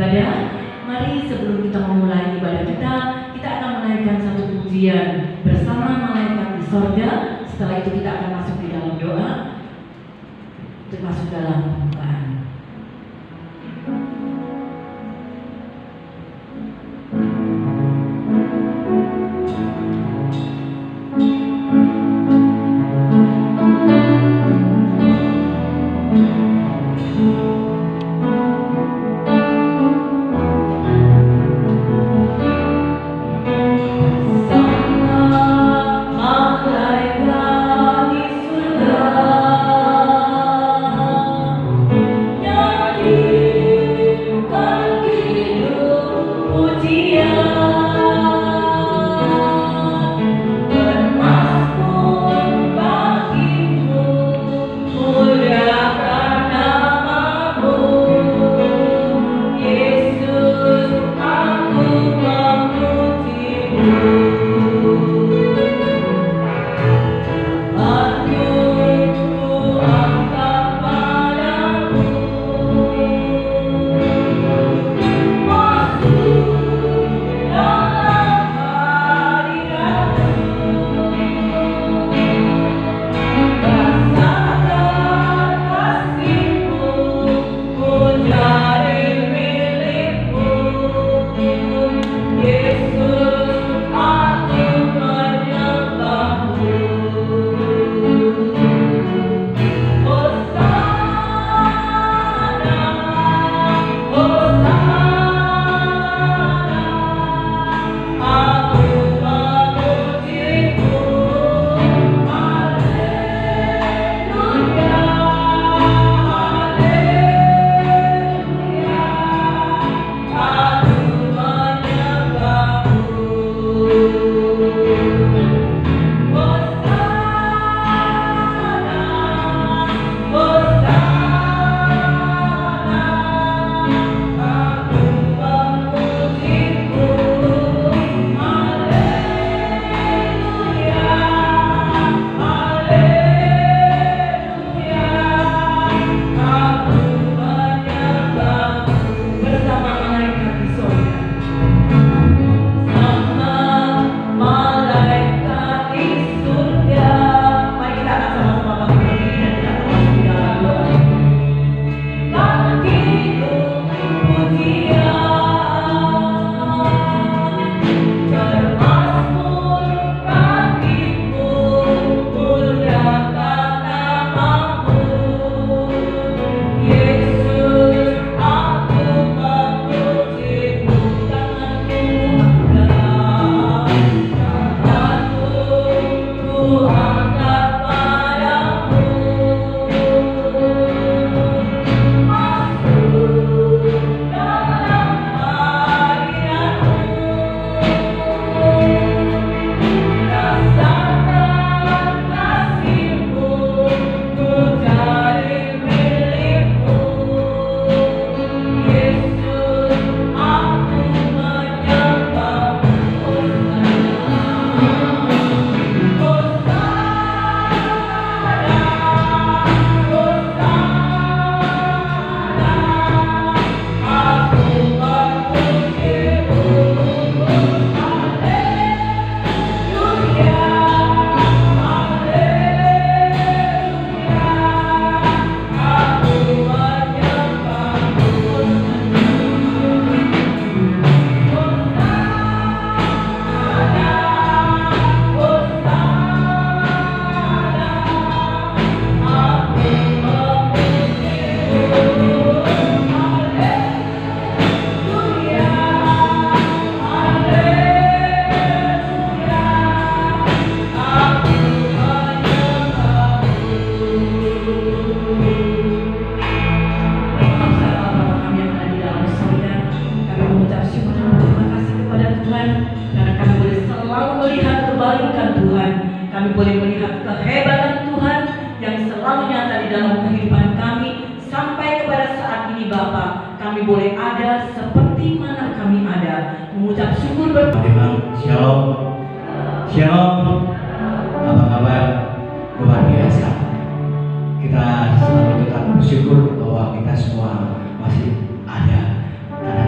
ibadah, mari sebelum kita memulai ibadah kita akan menaikkan satu pujian bersama malaikat di sorga. Setelah itu kita akan masuk di dalam doa untuk masuk dalam pembukaan. Shalom, apa kabar? Luar biasa. Kita selalu tetap bersyukur bahwa kita semua masih ada karena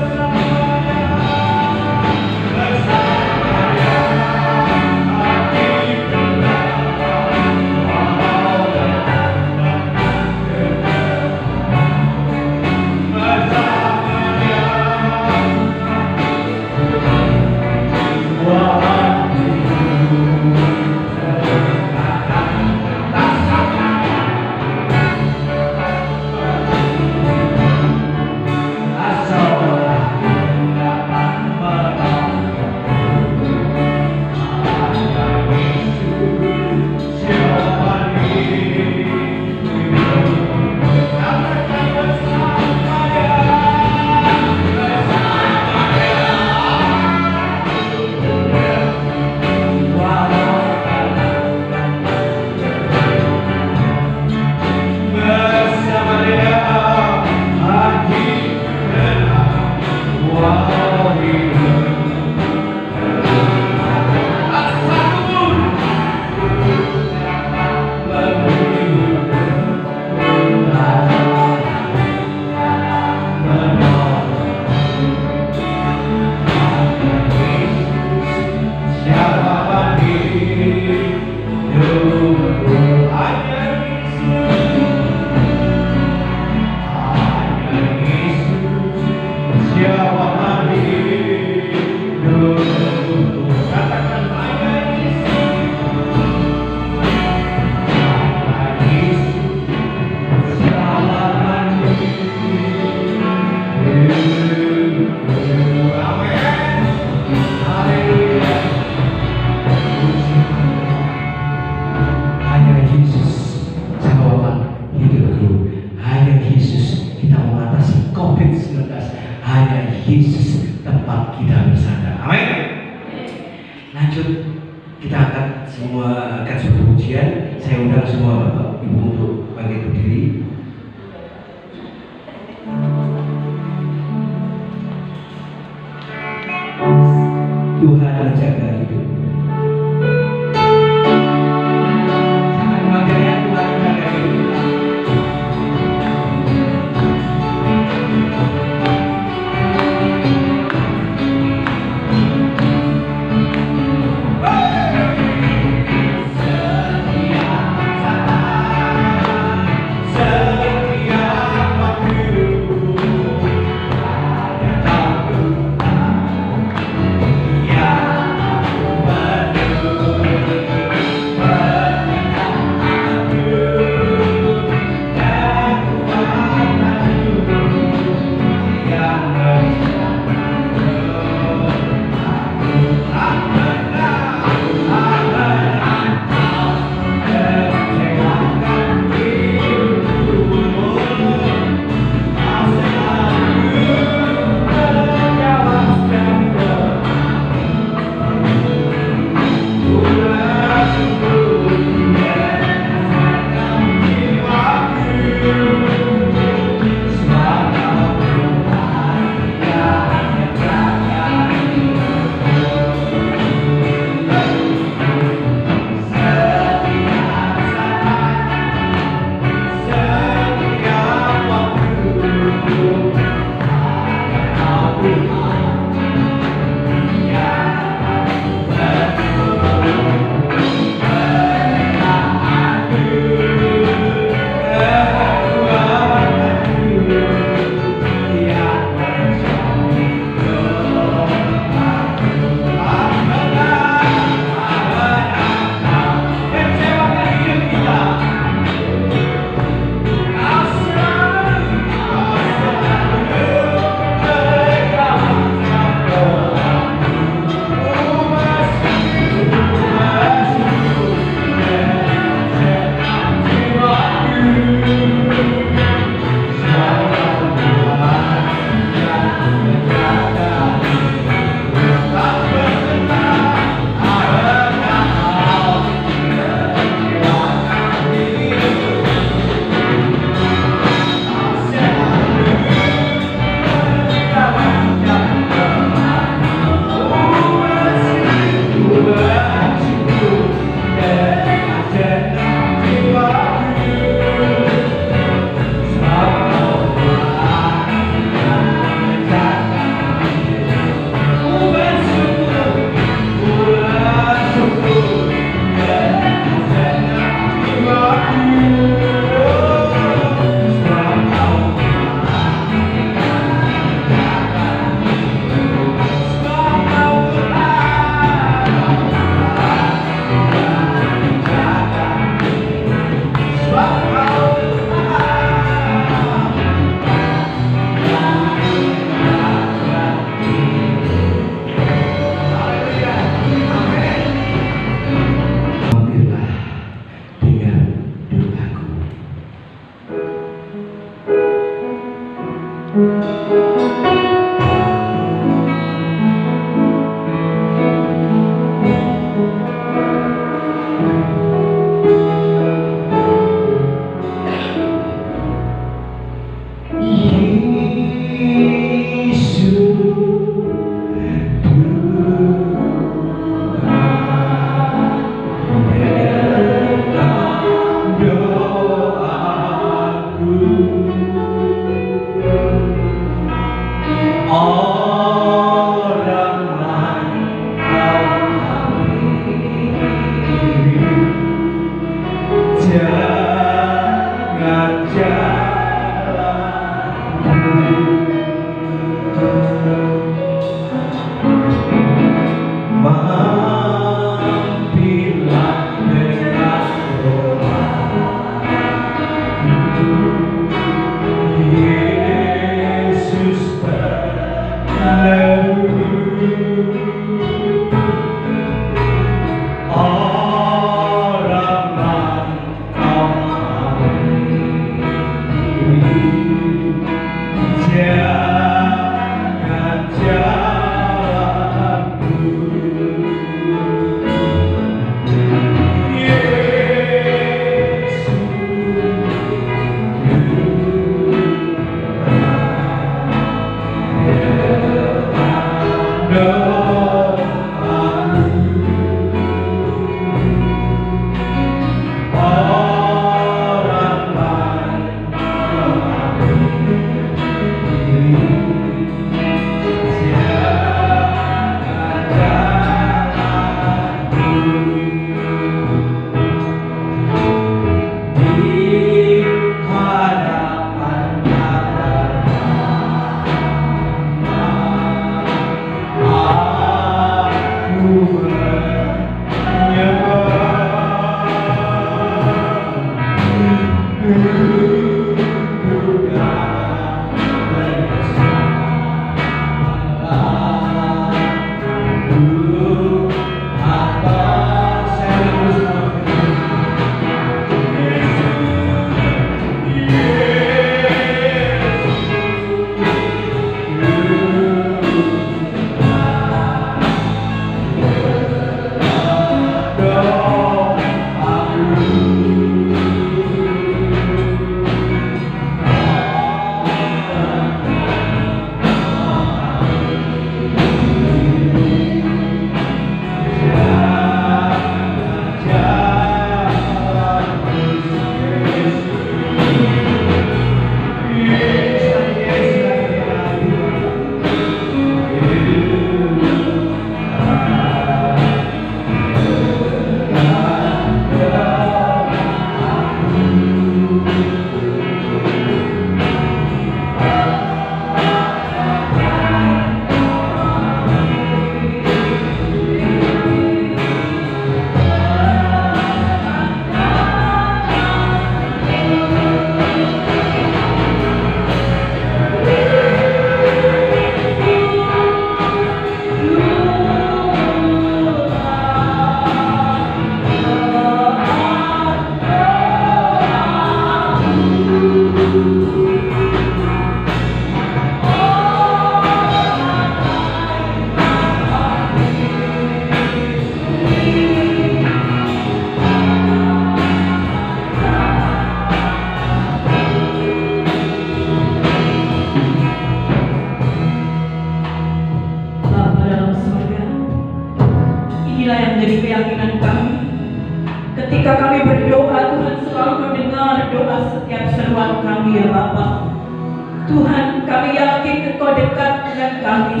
Tuhan, kami yakin Engkau dekat dengan kami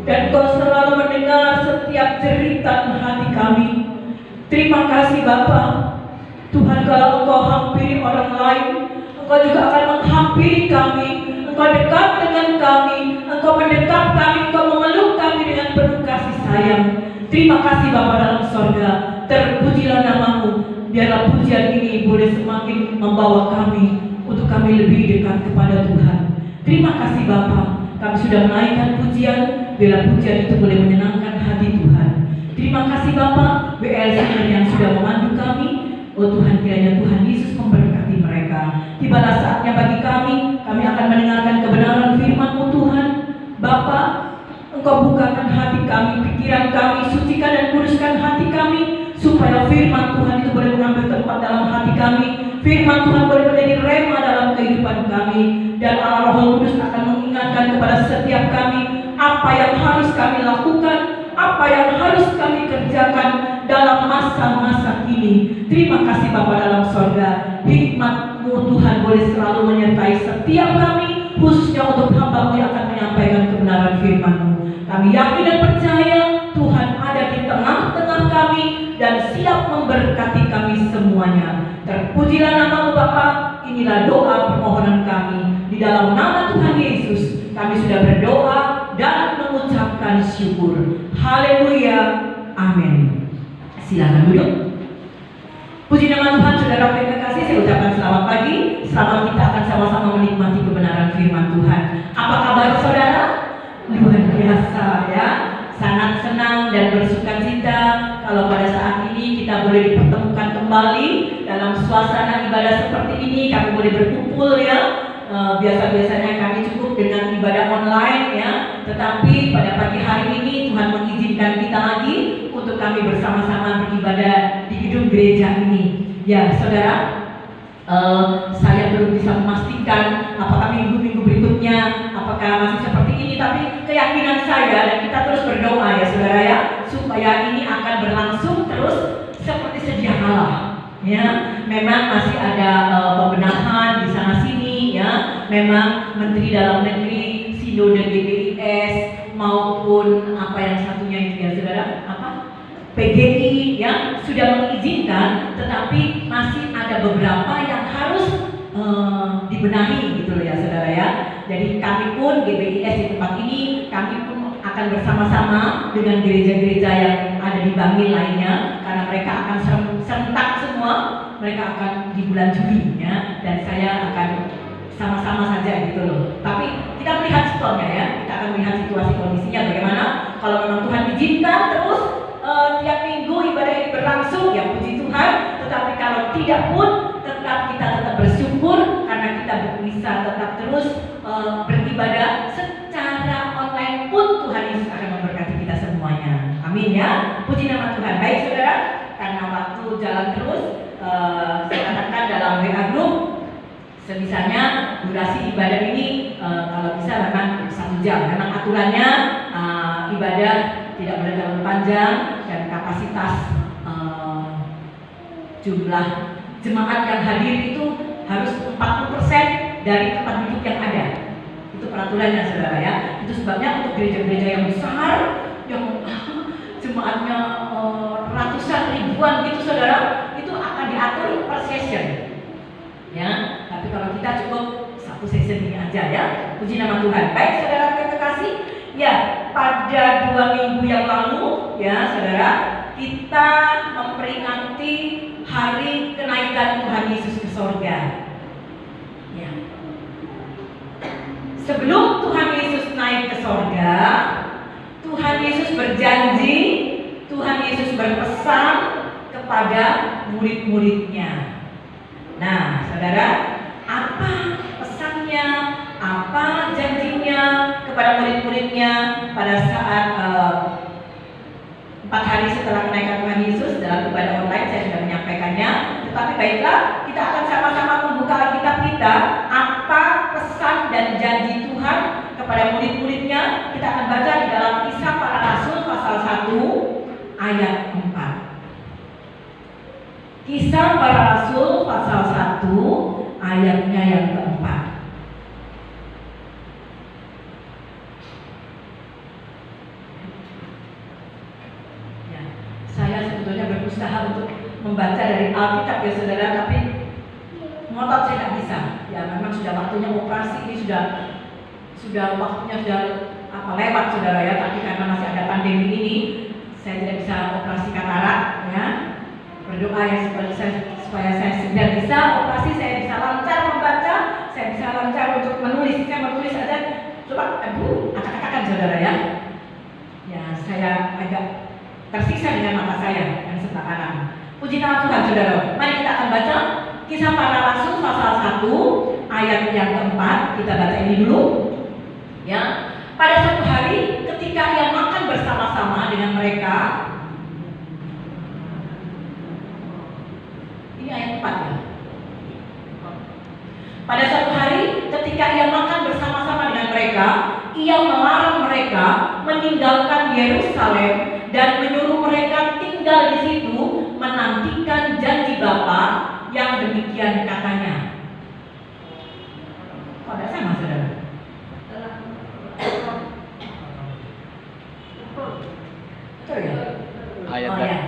dan Engkau selalu mendengar setiap jeritan hati kami. Terima kasih Bapa. Tuhan, kalau Engkau hampiri orang lain, Engkau juga akan menghampiri kami. Engkau dekat dengan kami, Engkau mendekat kami, Engkau memeluk kami dengan penuh kasih sayang. Terima kasih Bapa dalam sorga. Terpujilah namamu. Biarlah pujian ini boleh semakin membawa kami untuk kami lebih dekat kepada Tuhan. Terima kasih Bapa, kami sudah menaikkan pujian, biarlah pujian itu boleh menyenangkan hati Tuhan. Terima kasih Bapa, WLC yang sudah memandu kami. Oh Tuhan, kiranya Tuhan Yesus memberkati mereka. Tibalah saatnya bagi kami akan mendengarkan kebenaran Engkau bukakan hati kami, pikiran kami, sucikan dan kuduskan hati kami, supaya firman Tuhan itu boleh mengambil tempat dalam hati kami. Firman Tuhan boleh menjadi rema dalam kehidupan kami, dan Allah Roh Kudus akan mengingatkan kepada setiap kami apa yang harus kami lakukan, apa yang harus kami kerjakan dalam masa-masa ini. Terima kasih Bapa dalam sorga, hikmat-Mu Tuhan boleh selalu menyertai setiap kami, khususnya untuk hamba-Mu yang akan menyampaikan kebenaran firman-Mu. Kami yakin dan percaya Tuhan ada di tengah-tengah kami dan siap memberkati kami semuanya. Terpujilah nama-Mu Bapa. Inilah doa permohonan kami. Di dalam nama Tuhan Yesus kami sudah berdoa dan mengucapkan syukur. Haleluya. Amin. Silakan duduk. Puji nama Tuhan. Saudara yang kasih, saya ucapkan selamat pagi. Selamat kita akan sama-sama menikmati kebenaran firman Tuhan. Apa kabar saudara? Luar biasa ya. Sangat senang dan bersuka cita kalau pada saat ini kita boleh dipertemukan kembali dalam suasana ibadah seperti ini. Kami boleh berkumpul ya. Biasa-biasanya kami cukup dengan ibadah online ya, tetapi pada pagi hari ini Tuhan mengizinkan kita lagi untuk kami bersama-sama beribadah di gedung gereja ini. Ya saudara, saya belum bisa memastikan apakah minggu-minggu berikutnya apakah masih seperti ini, tapi keyakinan saya dan kita terus berdoa ya saudara ya, supaya ini akan berlangsung terus seperti sedia kala ya. Memang masih ada pembenahan di sana sini ya. Memang Menteri Dalam Negeri, Sinode GBIS maupun apa yang satunya itu ya saudara, apa? PGI ya sudah mengizinkan, tetapi masih ada beberapa yang harus dibenahi gitu loh ya saudara ya. Jadi kami pun GBIS di tempat ini, kami pun akan bersama-sama dengan gereja-gereja yang ada di Bangil lainnya, karena mereka akan serentak semua, mereka akan di bulan Juli ya, dan saya akan sama-sama saja gitu loh. Tapi kita melihat situasinya ya, kita akan melihat situasi kondisinya bagaimana. Kalau memang Tuhan izinkan terus tiap minggu ibadah ini berlangsung ya puji Tuhan. Tetapi kalau tidak pun tetap kita tetap bersyukur karena kita bisa tetap terus beribadah secara online pun Tuhan Yesus akan memberkati kita semuanya. Amin ya. Puji nama Tuhan. Baik saudara, karena waktu jalan terus, saya katakan dalam WA group sebisanya durasi ibadah ini kalau bisa memang 1 jam. Memang aturannya ibadah tidak boleh terlalu panjang dan kapasitas jumlah jemaat yang hadir itu harus 40% dari tempat duduk yang ada. Itu peraturannya saudara ya. Itu sebabnya untuk gereja-gereja yang besar yang jemaatnya ratusan ribuan gitu saudara, itu akan diatur per session ya. Tapi kalau kita cukup 1 session ini aja ya. Puji nama Tuhan. Baik saudara yang terkasih ya, pada 2 minggu yang lalu ya saudara, kita memperingati hari kenaikan Tuhan Yesus ke sorga ya. Sebelum Tuhan Yesus naik ke sorga, Tuhan Yesus berjanji, Tuhan Yesus berpesan kepada murid-muridnya. Nah saudara, apa pesannya, apa janjinya kepada murid-muridnya pada saat 4 hari setelah kenaikan Tuhan Yesus? Dalam ibadah online saya sudah menyampaikannya, tetapi baiklah kita akan sama-sama membuka Alkitab kita. Apa pesan dan janji Tuhan kepada murid-muridnya? Kita akan baca di dalam Kisah Para Rasul pasal 1 ayat 4. Kisah Para Rasul pasal 1 ayatnya yang keempat. Ya, saya sebetulnya berusaha untuk membaca dari Alkitab ya saudara, tapi ngotot saya tidak bisa. Ya memang sudah waktunya operasi ini, sudah waktunya sudah lewat saudara ya, tapi karena masih ada pandemi ini saya tidak bisa operasi katarak ya. Berdoa ya supaya saya segera bisa operasi, saya bisa lancar membaca, saya bisa lancar untuk menulis. Saya menulis aja, coba akak-akakan saudara ya. Ya saya agak tersiksa dengan mata saya yang sebelah kanan. Puji nama Tuhan saudara. Mari kita akan baca Kisah Para Rasul pasal 1 ayat yang keempat. Kita baca ini dulu ya. Pada suatu hari ketika ia makan bersama-sama dengan mereka. Ini ayat 4 ya. Pada suatu hari ketika ia makan bersama-sama dengan mereka, ia melarang mereka meninggalkan Yerusalem dan menyuruh mereka tinggal di situ menantikan janji Bapa yang demikian katanya. Kok ada sama saudara? Betul ya? Ayat Oh, ya.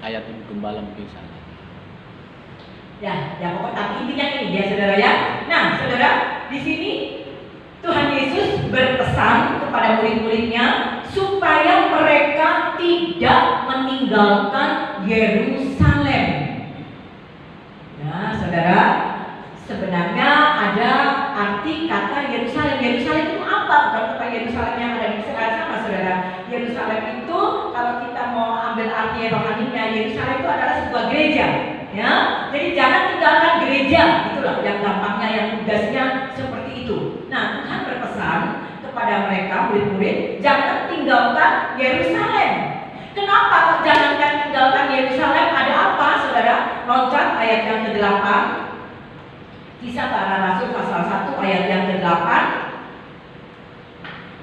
ayat Ibu Gembala mungkin salah. Ya pokoknya tapi intinya ini ya saudara ya. Nah saudara, di sini Tuhan Yesus berpesan kepada murid-muridnya supaya mereka tidak meninggalkan Yerusalem. Ya saudara, sebenarnya ada arti kata Yerusalem. Yerusalem itu apa? Bukan kata Yerusalem yang ada di sekarang sama saudara. Yerusalem itu kalau kita mau ambil arti rohaninya, Yerusalem itu adalah sebuah gereja. Ya, jadi jangan tinggalkan gereja, itulah yang gampangnya, yang tugasnya seperti itu. Nah, Tuhan berpesan kepada mereka murid-murid, jangan tinggalkan Yerusalem. Kenapa kok jangan tinggalkan Yerusalem? Ada apa, saudara? Loncat ayat yang ke-8. Kisah Para Rasul pasal 1 ayat yang ke-8.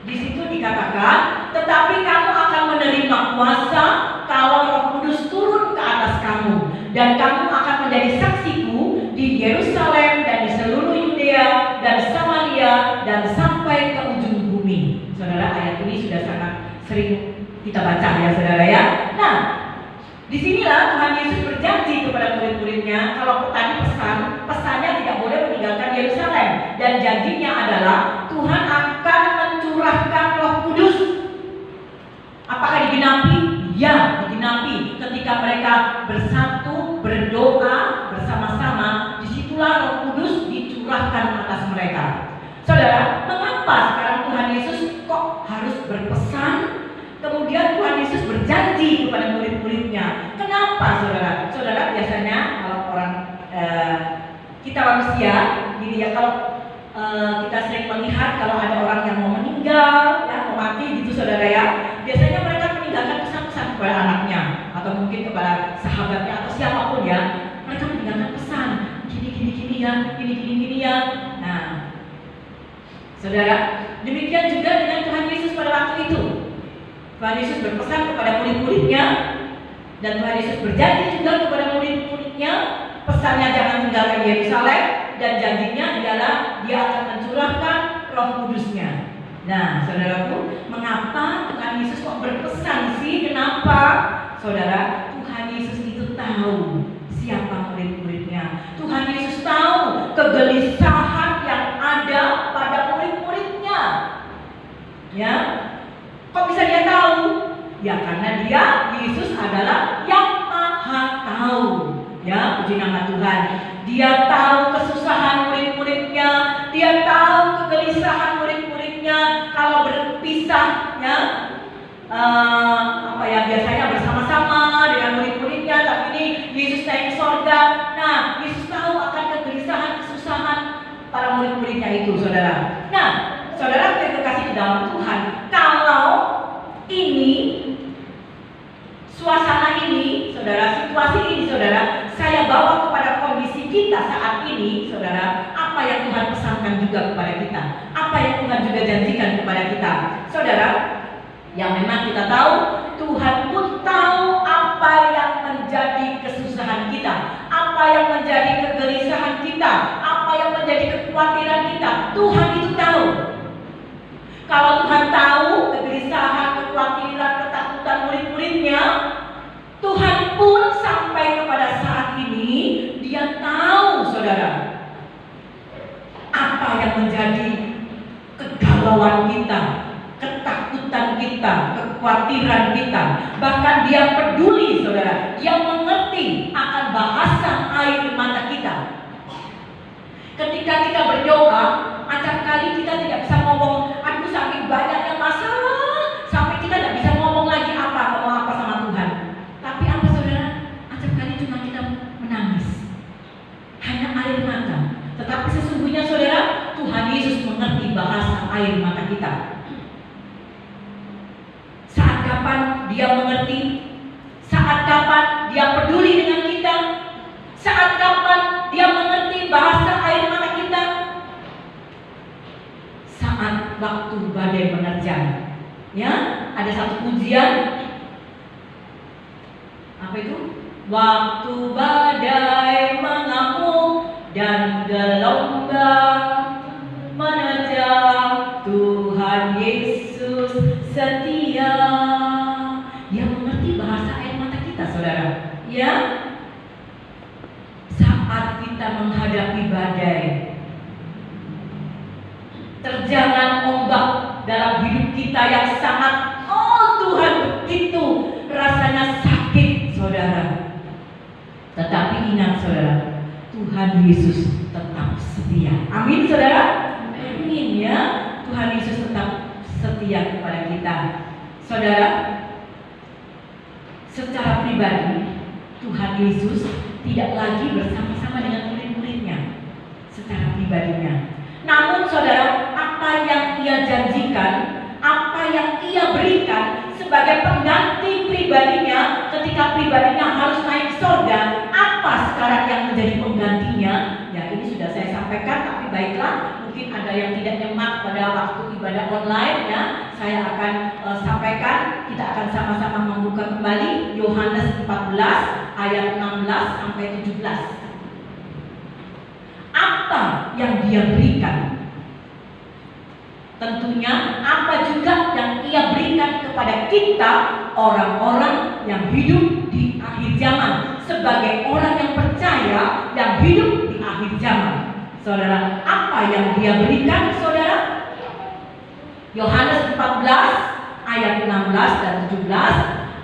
Di situ dikatakan, tetapi kamu akan menerima kuasa kalau Roh Kudus turun ke atas kamu, dan kamu akan menjadi saksiku di Yerusalem dan di seluruh Yudea dan Samaria dan sampai ke ujung bumi. Saudara, ayat ini sudah sangat sering kita baca ya saudara ya. Nah, disinilah Tuhan Yesus berjanji kepada murid-muridnya kalau tadi pesannya tidak boleh meninggalkan Yerusalem, dan janjinya adalah Tuhan akan mencurahkan Roh Kudus. Apakah digenapi? Ya, digenapi ketika mereka bersatu berdoa bersama-sama. Disitulah Roh Kudus dicurahkan atas mereka. Saudara, mengapa sekarang Tuhan Yesus kok harus berpesan? Kemudian Tuhan Yesus berjanji kepada murid-muridnya. Kenapa saudara? Saudara, biasanya kalau orang kita manusia, gini ya, kalau kita sering melihat kalau ada orang yang mau meninggal, ya, mau mati gitu saudara ya, biasanya mereka meninggalkan pesan-pesan kepada anaknya atau mungkin kepada sahabatnya atau siapapun ya. Mereka meninggalkan pesan, gini ya, gini ya. Nah, saudara, demikian juga dengan Tuhan Yesus pada waktu itu. Tuhan Yesus berpesan kepada murid-muridnya, dan Tuhan Yesus berjanji juga kepada murid-muridnya. Pesannya jangan tinggalkan Yerusalem, dan janjinya adalah Dia akan mencurahkan Roh Kudusnya. Nah, saudaraku, mengapa Tuhan Yesus kok berpesan sih? Kenapa? Saudara, Tuhan Yesus itu tahu siapa murid-muridnya. Tuhan Yesus tahu kegelisahan yang ada pada murid-muridnya. Ya, kok bisa Dia tahu? Ya, karena Dia, Yesus adalah yang Maha Tahu. Ya, puji nama Tuhan. Dia tahu kesusahan murid-muridnya, Dia tahu kegelisahan murid-muridnya kalau berpisah, ya. Biasanya bersama-sama dengan murid-muridnya, tapi ini Yesus naik ke sorga. Nah, Yesus tahu akan kegelisahan, kesusahan para murid-muridnya itu, saudara. Nah, saudara terkasih di dalam Tuhan, kalau ini suasana ini, saudara, situasi ini, saudara, saya bawa kepada kondisi kita saat ini, saudara, apa yang Tuhan pesankan juga kepada kita, apa yang Tuhan juga janjikan kepada kita, saudara. Yang memang kita tahu, Tuhan pun tahu apa yang menjadi kesusahan kita, apa yang menjadi kegelisahan kita, apa yang menjadi kekhawatiran kita. Tuhan itu tahu. Kalau Tuhan tahu kegelisahan, kekhawatiran, ketakutan murid-muridnya, Tuhan pun sampai kepada saat ini Dia tahu, saudara, apa yang menjadi kegalauan kita, ketakutan kita, kekhawatiran kita. Bahkan Dia peduli, saudara. Dia mengerti akan bahasa air mata kita. Ketika kita berdoa, acap kali kita tidak bisa ngomong, aduh saking banyaknya masalah, sampai kita tidak bisa ngomong lagi ngomong apa sama Tuhan. Tapi apa saudara? Acap kali cuma kita menangis, hanya air mata. Tetapi sesungguhnya saudara, Tuhan Yesus mengerti bahasa air mata kita. kapan Dia mengerti? Saat kapan Dia peduli dengan kita? Saat kapan Dia mengerti bahasa air mata kita? Saat waktu badai menerjang. Ya, ada satu pujian. Apa itu? Waktu badai mengamuk dan gelombang menerjang, Tuhan Yesus setia. Dia mengerti bahasa air mata kita, saudara. Ya, saat kita menghadapi badai, terjangan ombak dalam hidup kita yang sangat, oh Tuhan, begitu rasanya sakit, saudara. Tetapi ingat, saudara, Tuhan Yesus tetap setia. Amin, saudara. Amin, ya. Tuhan Yesus tetap setia kepada kita, saudara. Secara pribadi, Tuhan Yesus tidak lagi bersama-sama dengan murid-muridnya secara pribadinya. Namun saudara, apa yang Ia janjikan, apa yang Ia berikan sebagai pengganti pribadinya ketika pribadinya harus naik surga, apa sekarang yang menjadi penggantinya? Ya, ini sudah saya sampaikan, tapi baiklah, mungkin ada yang tidak nyemak pada waktu ibadah online, ya. Saya akan sampaikan. Kita akan sama-sama membuka kembali Yohanes 14 ayat 16 sampai 17. Apa yang Dia berikan? Tentunya apa juga yang Ia berikan kepada kita, orang-orang yang hidup di akhir zaman, sebagai orang yang percaya yang hidup di akhir zaman. Saudara, apa yang Dia berikan, saudara? Yohanes 14 ayat 16 dan 17.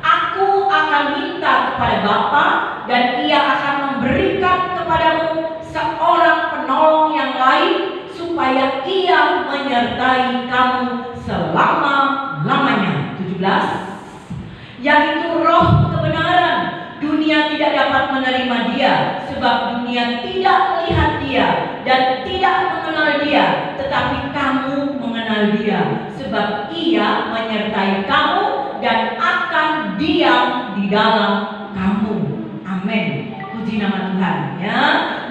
Aku akan minta kepada Bapa dan Ia akan memberikan kepadamu seorang penolong yang lain, supaya Ia menyertai kamu selama-lamanya. 17. Yaitu Roh kebenaran. Dunia tidak dapat menerima Dia, sebab dunia tidak melihat Dia dan tidak mengenal Dia. Tetapi kamu mengenal Dia, sebab Ia menyertai kamu dan akan diam di dalam kamu. Amin. Puji nama Tuhan, ya.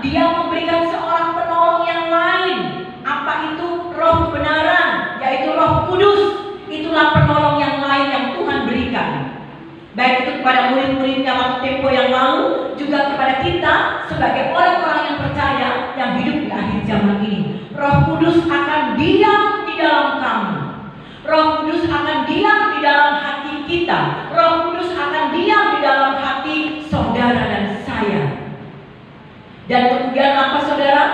Dia memberikan seorang penolong yang lain. Apa itu? Roh kebenaran, yaitu Roh Kudus. Itulah penolong yang lain yang Tuhan berikan, baik itu kepada murid-muridnya waktu tempo yang lalu, juga kepada kita sebagai orang-orang yang percaya yang hidup di akhir zaman ini. Roh Kudus akan diam di dalam kamu. Roh Kudus akan diam di dalam hati kita. Roh Kudus akan diam di dalam hati saudara dan saya. Dan kemudian apa, saudara?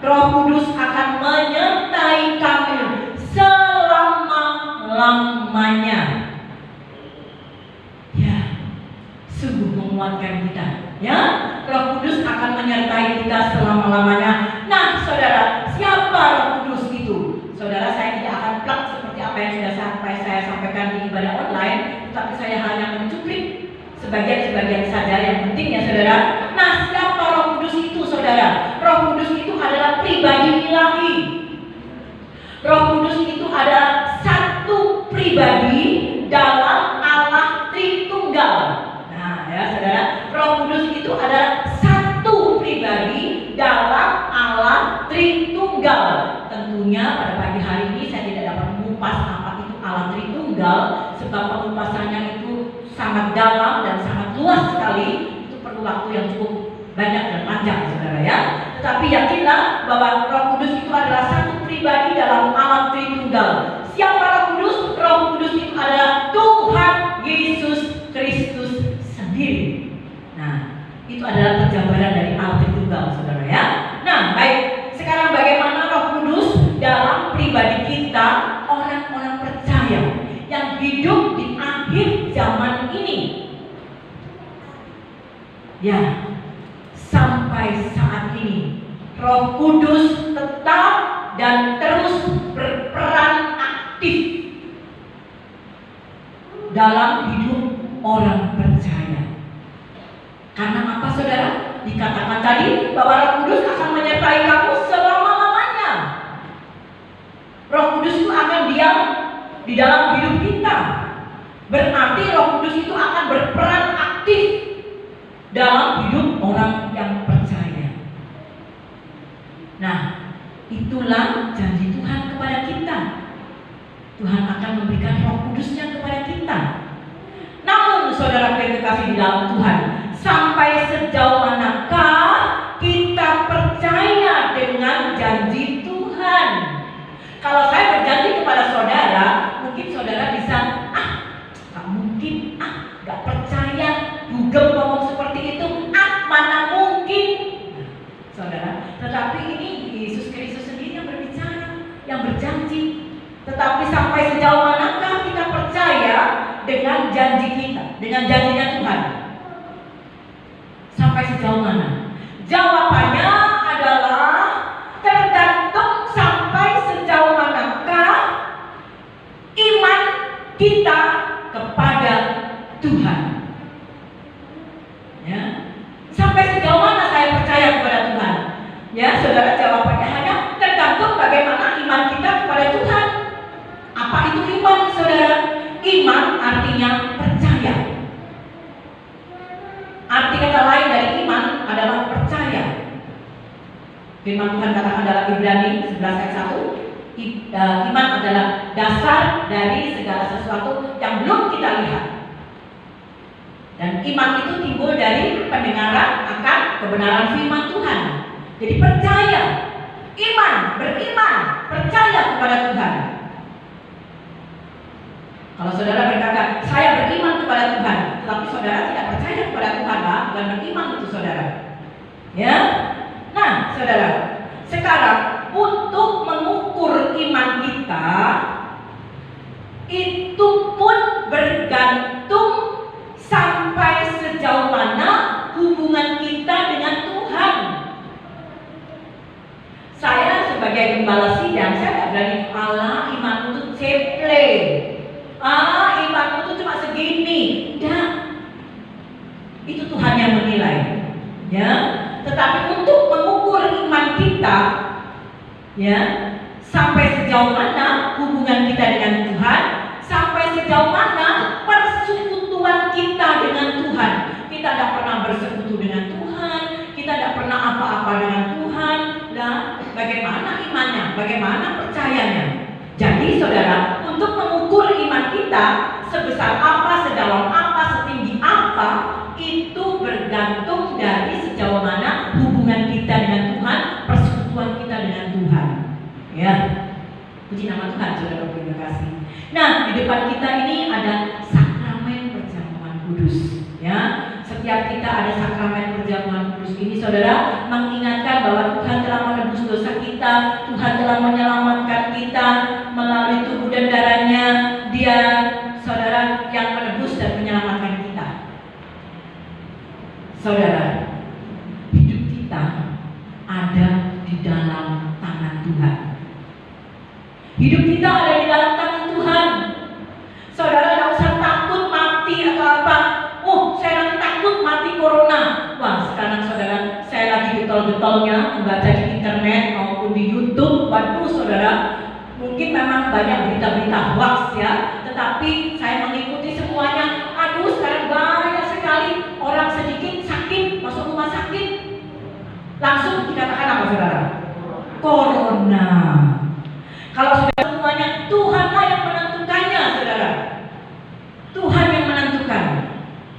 Roh Kudus akan menyertai kamu selama-lamanya. Ya, sungguh menguatkan kita, ya. Roh Kudus akan menyertai kita selama-lamanya. Nah, saudara, siapa Roh Kudus itu? Saudara, saya tidak akan plak seperti apa yang sudah saya sampaikan di ibadah online, tetapi saya hanya mencuplik sebagian-sebagian saja yang penting, ya saudara. Nah, siapa Roh Kudus itu, saudara? Roh Kudus itu adalah pribadi ilahi. Roh Kudus itu adalah satu pribadi dalam Allah Tritunggal. Nah, ya saudara, Roh Kudus itu adalah satu pribadi dalam Allah Tritunggal. Tentunya pada pagi hari ini saya tidak dapat mengupas apa itu Allah Tritunggal, sebab pengupasannya itu sangat dalam dan sangat luas sekali. Itu perlu waktu yang cukup banyak dan panjang, saudara, ya. Tetapi yakinlah bahwa Roh Kudus itu adalah satu pribadi dalam Allah Tritunggal. Siapa Roh Kudus? Roh Kudus itu adalah Tuhan Yesus Kristus sendiri. Nah, itu adalah penjabaran dari Allah Tritunggal, saudara, ya. Nah, baik. Sekarang bagaimana Roh Kudus dalam pribadi kita, orang-orang percaya yang hidup di akhir zaman ini? Ya, sampai saat ini Roh Kudus tetap dan terus berperan aktif dalam hidup orang percaya. Karena apa, saudara? Dikatakan tadi bahwa Roh Kudus akan menyertai kamu selama-lamanya. Roh Kudus itu akan diam di dalam hidup kita. Berarti Roh Kudus itu akan berperan aktif dalam hidup orang yang percaya. Nah, itulah janji Tuhan kepada kita. Tuhan akan memberikan Roh Kudusnya kepada kita. Namun saudara yang kekasih di dalam Tuhan, sampai sejauh manakah kita percaya dengan janji Tuhan? Kalau saya berjanji kepada saudara, mungkin saudara bisa, gak mungkin, gak percaya, dugem ngomong seperti itu, mana mungkin. Saudara, tetapi ini Yesus Kristus sendiri yang berbicara, yang berjanji. Tetapi sampai sejauh manakah kita percaya dengan janji kita, dengan janjinya Tuhan? Sampai sejauh mana? Jawabannya adalah tergantung sampai sejauh manakah iman kita kepada Tuhan. Ya, sampai sejauh mana saya percaya kepada Tuhan? Ya, saudara, jawabannya hanya tergantung bagaimana iman kita kepada Tuhan. Apa itu iman, saudara? Iman artinya percaya. Arti kata lain dari iman adalah percaya. Firman Tuhan katakan dalam Ibrani 11 ayat 1, iman adalah dasar dari segala sesuatu yang belum kita lihat. Dan iman itu timbul dari pendengaran akan kebenaran firman Tuhan. Jadi percaya, iman, beriman, percaya kepada Tuhan. Kalau saudara berkata, saya beriman kepada Tuhan, tetapi saudara tidak percaya kepada Tuhan, bukan beriman itu saudara. Ya, nah saudara, sekarang untuk mengukur iman kita, itu pun bergantung sampai sejauh mana hubungan kita dengan Tuhan. Saya sebagai gembala sidang, saya tidak berani Allah imanmu itu ceple. Imanmu itu cuma segini. Tidak. Itu Tuhan yang menilai. Ya. Tetapi untuk mengukur iman kita, ya, sampai sejauh mana hubungan kita dengan Tuhan, sampai sejauh mana persekutuan kita dengan Tuhan. Kita tidak pernah bersekutu dengan Tuhan, kita tidak pernah apa-apa dengan Tuhan. Nah, bagaimana imannya? Bagaimana percayanya? Jadi saudara, untuk mengukur iman kita sebesar apa, sedalam apa, setinggi apa, itu bergantung dari sejauh mana hubungan kita dengan Tuhan, persekutuan kita dengan Tuhan. Ya, puji nama Tuhan, saudara terima kasih. Nah, di depan kita ini ada sakramen perjamuan kudus. Ya, setiap kita ada sakramen perjamuan kudus ini, saudara, mengingatkan bahwa Tuhan telah menebus dosa kita, Tuhan telah menyelamatkan kita melalui tubuh dan darahnya. Dia, saudara, yang menebus dan menyelamatkan kita. Saudara, hidup kita ada di dalam tangan Tuhan. Hidup kita ada di dalam tangan Tuhan. Saudara, tidak usah takut mati atau apa. Saya nanti takut mati corona. Wah, sekarang saudara, saya lagi getol-getolnya membaca di internet maupun di YouTube. Waduh, saudara, mungkin memang banyak berita-berita hoax ya, tetapi saya mengikuti semuanya. Aduh, sekarang banyak sekali orang sedikit sakit masuk rumah sakit, langsung dikatakan apa, saudara? Corona. Kalau sudah semuanya, Tuhanlah yang menentukannya, saudara. Tuhan yang menentukan.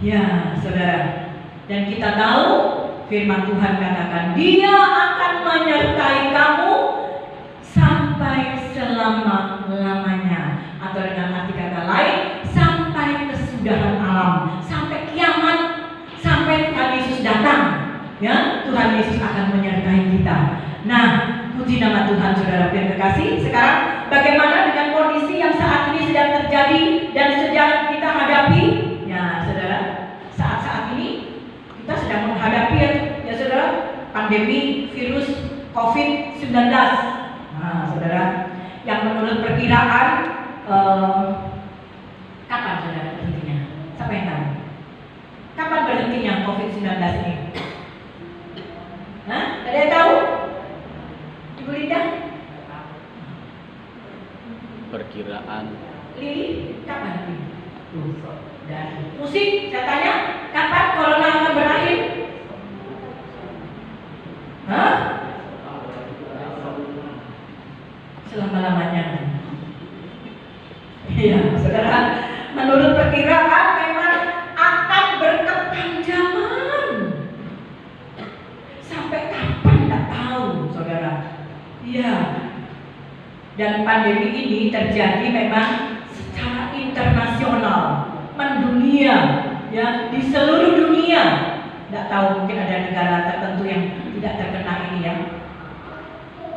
Ya, saudara. Dan kita tahu firman Tuhan katakan, Dia akan menyertai kamu sampai selama-lamanya. Atau dengan arti kata lain, sampai kesudahan alam, sampai kiamat, sampai Tuhan Yesus datang. Ya, Tuhan Yesus akan menyertai kita. Nah, puji nama Tuhan, saudara yang terkasih. Sekarang bagaimana dengan kondisi yang saat ini sedang terjadi dan sedang kita hadapi? Ya, saudara, saat-saat ini kita sedang menghadapi ya saudara, pandemi virus COVID-19. Nah, saudara, yang menurut perkiraan kapan saudara berhentinya? Siapa yang tahu? Kapan berhentinya COVID-19 ini? Ada yang tahu? Ibu Linda? Perkiraan Lili, kapan ini? Dan musik, saya tanya, kapan corona akan berakhir? Hah? Selama-lamanya. Iya, saudara, menurut perkiraan memang akan berkepanjangan. Sampai kapan tidak tahu, saudara. Iya. Dan pandemi ini terjadi memang secara internasional, mendunia, ya, di seluruh dunia. Tidak tahu, mungkin ada negara tertentu yang tidak terkena ini ya.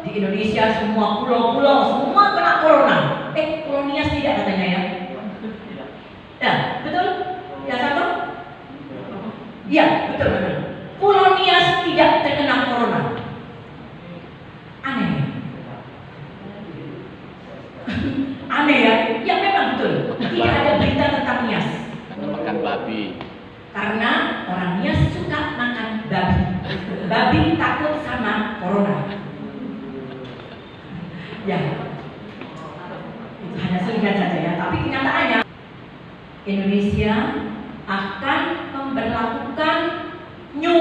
Di Indonesia semua pulau-pulau semua kena corona. Kolonias tidak katanya ya. Ya, betul? Ya satu? Iya, betul betul. Kolonias tidak terkena corona. Aneh. Aneh ya? Ya memang betul. Tidak ada berita tentang Nias. Karena makan babi. Karena orang Nias suka makan babi. Babi takut sama corona. Ya, itu hanya selingan saja ya. Tapi kenyataannya Indonesia akan memberlakukan new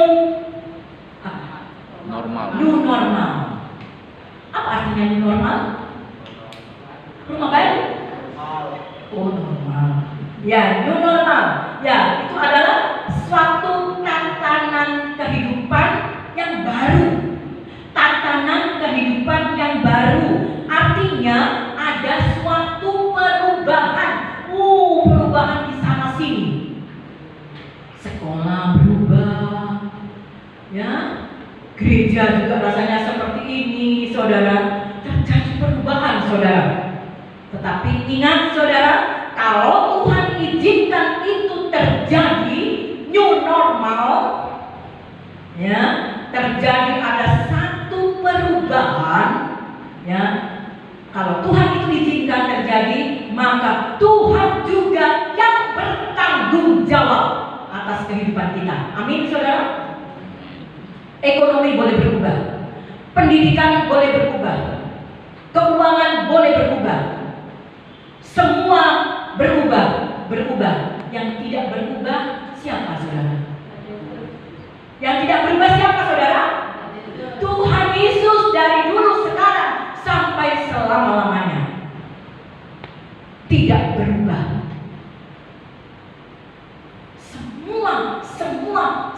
normal. Apa artinya new normal? Rumah baru? Oh, normal. Ya, new normal. Ya, itu adalah suatu tatanan kehidupan yang baru. Tatanan kehidupan yang baru. Artinya ada suatu perubahan. Perubahan di sana sini. Sekolah berubah. Ya. Gereja juga rasanya seperti ini, saudara. Terjadi perubahan, saudara. Tetapi ingat, saudara, kalau Tuhan izinkan itu terjadi new normal, ya, terjadi ada satu perubahan, ya. Kalau Tuhan itu izinkan terjadi, maka Tuhan juga yang bertanggung jawab atas kehidupan kita. Amin, saudara. Ekonomi boleh berubah, pendidikan boleh berubah, keuangan boleh berubah, semua berubah. Yang tidak berubah siapa, saudara? Yang tidak berubah siapa, saudara? Tuhan Yesus dari dulu, sekarang, sampai selama-lamanya. Tidak berubah.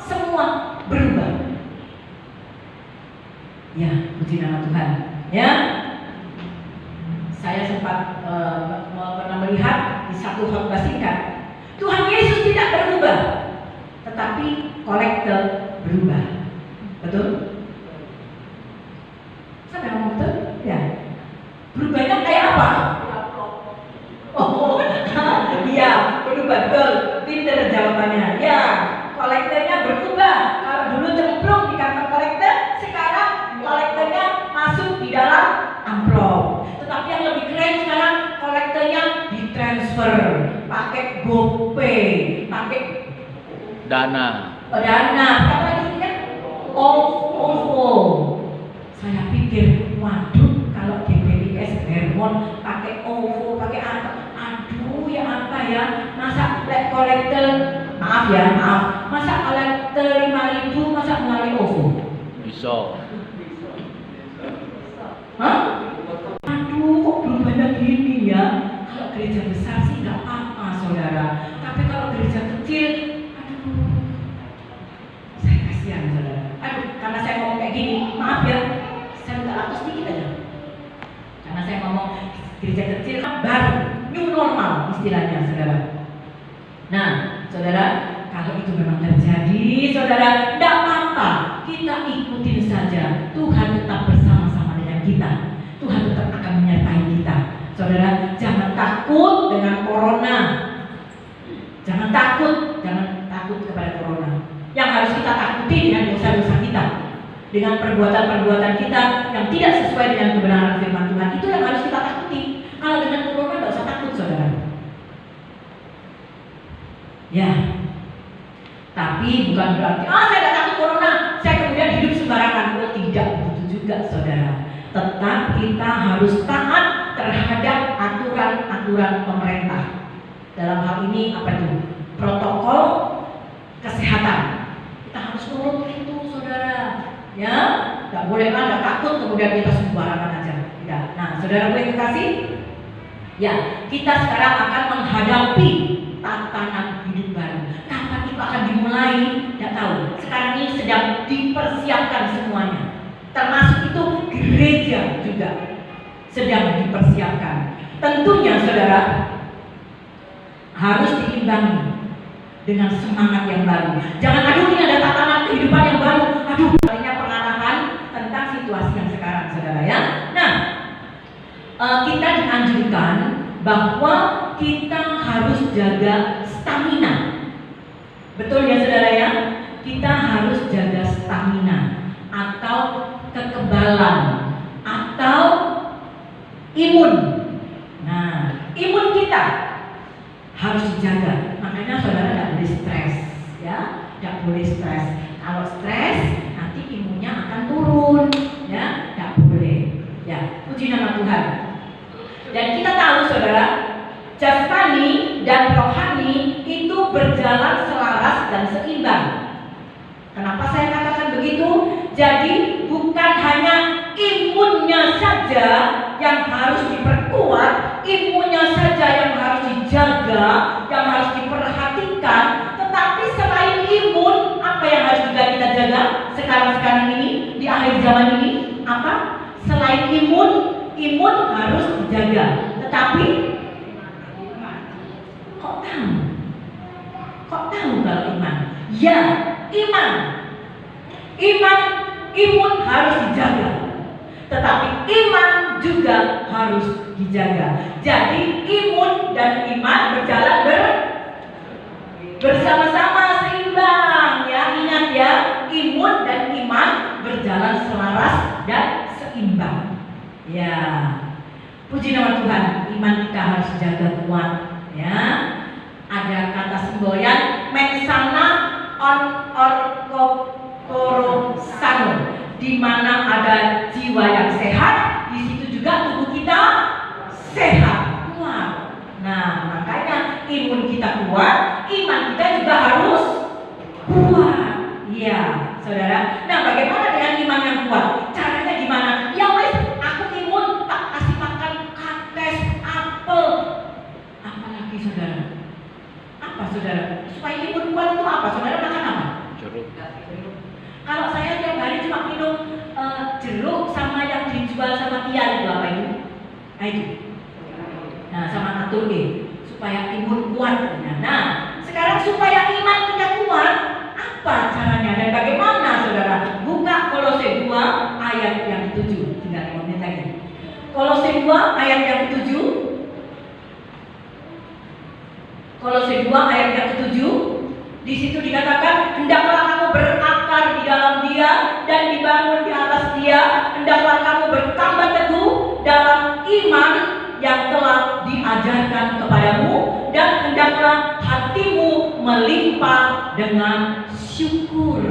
Semua berubah. Ya, puji nama Tuhan. Ya, saya sempat pernah melihat di satu khotbah singkat, Tuhan Yesus tidak berubah, tetapi kolektor berubah. Betul? Siapa yang ngomong betul? Ya. Berubahnya kayak apa? Oh, iya, berubah, betul. Pinter jawabannya. Ya, kolektornya berubah. Kalau dulu cemplung di kantong kolektor, sekarang kolektornya masuk di dalam amplop. Tetapi yang lebih keren sekarang, kolektornya ditransfer pakai GoPay, pakai Dana. Apa lagi kan? OVO. Saya pikir, waduh, kalau DPIS Vermont pakai OVO, pakai apa? Aduh, ya apa ya? Masa kolektor, maaf, masa kolektor 5.000, masa melalui OVO? Bisa. Hah? Aduh, kok berubahnya gini ya? Kalau gereja besar sih nggak apa-apa, saudara. Tapi kalau gereja kecil, aduh, saya kasihan, saudara. Aduh, karena saya ngomong kayak gini, maaf ya, saya minta atas sedikit aja. Karena saya ngomong gereja kecil baru, new normal istilahnya, saudara. Nah, saudara, kalau itu memang terjadi, saudara, tidak apa-apa, kita ikutin saja. Tuhan tetap bersama-sama dengan kita. Tuhan tetap akan menyertai kita. Saudara, jangan takut dengan corona. Jangan takut kepada corona. Yang harus kita takuti dengan dosa-dosa kita, dengan perbuatan-perbuatan kita yang tidak sesuai dengan kebenaran firman Tuhan. Itu yang harus kita takuti. Kalau dengan corona tidak usah takut, saudara. Ya, tapi bukan berarti saya tidak takut corona, saya kemudian hidup sembarangan. Tidak begitu juga, saudara. Tetap kita harus taat terhadap aturan-aturan pemerintah. Dalam hal ini apa itu? Protokol kesehatan. Kita harus nurut itu, saudara. Ya, nggak boleh ada takut kemudian kita sembarangan aja. Tidak. Nah, saudara boleh kasih? Ya, kita sekarang akan menghadapi tatanan hidup baru. Kapan itu akan dimulai? Tidak tahu. Sekarang ini sedang dipersiapkan semuanya. Termasuk itu gereja juga sedang dipersiapkan. Tentunya saudara harus diimbangi dengan semangat yang baru. Jangan aduh ini ada tatanan kehidupan yang baru. Aduh, banyak pengarahan tentang situasi yang sekarang, saudara ya. Nah, kita dianjurkan bahwa kita harus jaga stamina. Betul ya saudara ya? Kita harus jaga stamina atau kekebalan atau imun. Nah, imun kita harus dijaga. Makanya saudara tidak boleh stres, ya, tidak boleh stres. Kalau stres nanti imunnya akan turun, ya, tidak boleh. Ya, puji nama Tuhan. Dan kita tahu saudara, jasmani dan rohani itu berjalan selaras dan seimbang. Kenapa saya katakan begitu? Jadi bukan hanya imunnya saja yang harus diperkuat, imunnya saja yang harus dijaga, yang harus diperhatikan, tetapi selain imun, apa yang harus juga kita jaga sekarang ini, di akhir zaman ini? Apa? Selain imun harus dijaga. Tetapi kok tahu? Kok tahu kalau iman? Ya, iman. Imun harus dijaga. Tetapi iman juga harus dijaga. Jadi imun dan iman berjalan bersama-sama seimbang ya. Ingat ya, imun dan iman berjalan selaras dan seimbang. Ya. Puji nama Tuhan, iman kita harus dijaga kuat ya. Ada kata semboyan mensana on orkoporosano, di mana ada jiwa yang sehat, di situ juga tubuh kita sehat, kuat. Nah, makanya imun kita kuat, iman kita juga harus kuat. Iya, saudara. Nah, bagaimana dengan iman yang kuat? Caranya gimana? Ya wes, aku imun, tak kasih makan kates, apel. Apalagi saudara? Apa saudara? Supaya imun kuat itu apa? Saudara makan apa? Jeruk. Kalau saya tiap hari cuma minum jeruk sama yang dijual sama Tian itu apa itu? Nah itu. Nah sama Nature supaya imun kuat. Nah sekarang supaya iman kita kuat, apa caranya dan bagaimana saudara? Buka Kolose 2 ayat yang 7. Tinggal 5 menit lagi. Kolose 2 ayat yang 7. Kolose 2 ayat yang 7. Di situ dikatakan, hendaklah kamu berakar di dalam Dia dan dibangun di atas Dia. Hendaklah kamu bertambah teguh dalam iman yang telah diajarkan kepadamu, dan hendaklah hatimu melimpah dengan syukur.